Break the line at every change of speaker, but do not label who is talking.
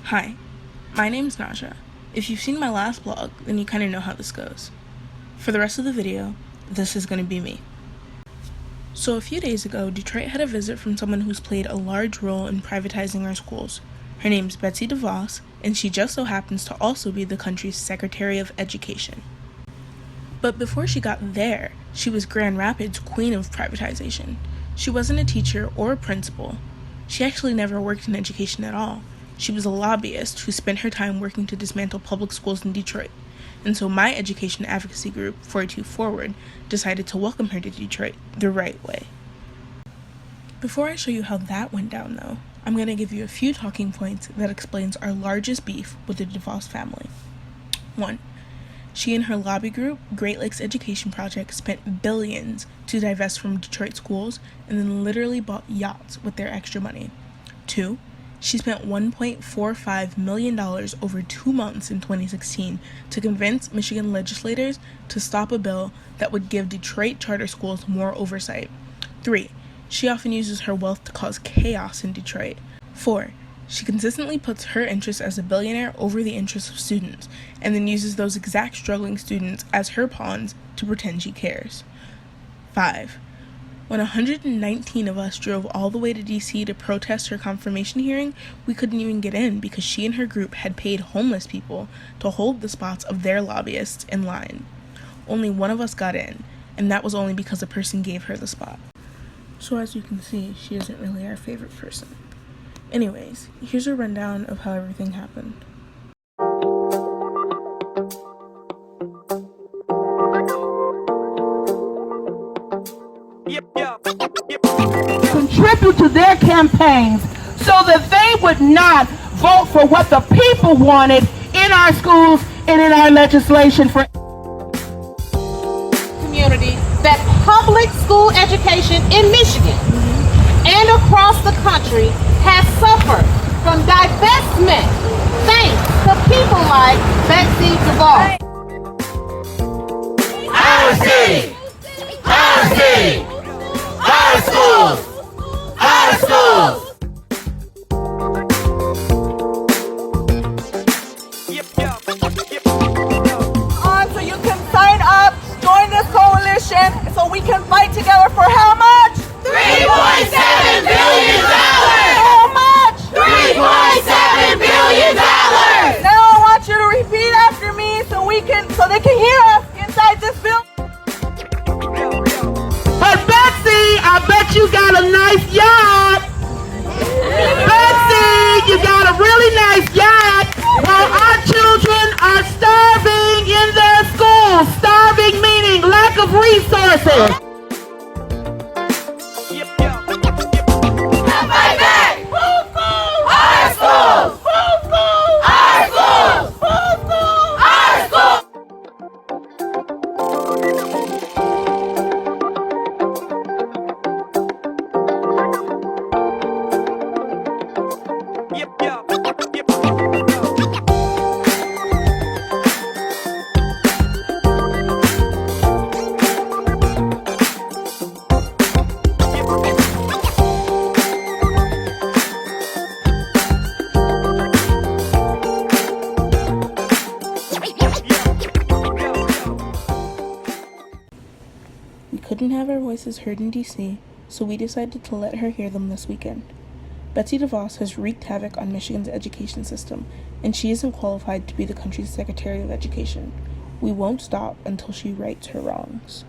Hi, my name's Naja. If you've seen my last blog, then you kind of know how this goes. For the rest of the video, this is going to be me. So a few days ago, Detroit had a visit from someone who's played a large role in privatizing our schools. Her name's Betsy Devos, and she just so happens to also be the country's Secretary of Education. But before she got there, she was Grand Rapids' queen of privatization. She wasn't a teacher or a principal. She actually never worked in education at all. She was a lobbyist who spent her time working to dismantle public schools in Detroit. And so my education advocacy group, 482Forward, decided to welcome her to Detroit the right way. Before I show you how that went down, though, I'm going to give you a few talking points that explains our largest beef with the DeVos family. 1. She and her lobby group, Great Lakes Education Project, spent billions to divest from Detroit schools and then literally bought yachts with their extra money. 2. She spent $1.45 million over 2 months in 2016 to convince Michigan legislators to stop a bill that would give Detroit charter schools more oversight. 3. She often uses her wealth to cause chaos in Detroit. 4. She consistently puts her interests as a billionaire over the interests of students, and then uses those exact struggling students as her pawns to pretend she cares. 5. When 119 of us drove all the way to DC to protest her confirmation hearing, we couldn't even get in because she and her group had paid homeless people to hold the spots of their lobbyists in line. Only one of us got in, and that was only because a person gave her the spot. So as you can see, she isn't really our favorite person. Anyways, here's a rundown of how everything happened.
Contribute to their campaigns so that they would not vote for what the people wanted in our schools and in our legislation for
community. That public school education in Michigan and across the country has suffered from divestment thanks to people like Betsy Devos.
Our city! Our city! Our schools! Our schools!
so you can sign up, join this coalition, so we can fight together for how much?
$3.7 billion!
How much?
$3.7 billion!
Now I want you to repeat after me so they can hear us inside this building. But Betsy, I bet you got a nice yacht. Betsy, you got a really nice yacht. While our children are starving in their schools. Starving meaning lack of resources.
Fight back! Our schools! Our schools! Our schools!
We couldn't have our voices heard in DC, so we decided to let her hear them this weekend. Betsy DeVos has wreaked havoc on Michigan's education system, and she isn't qualified to be the country's Secretary of Education. We won't stop until she rights her wrongs.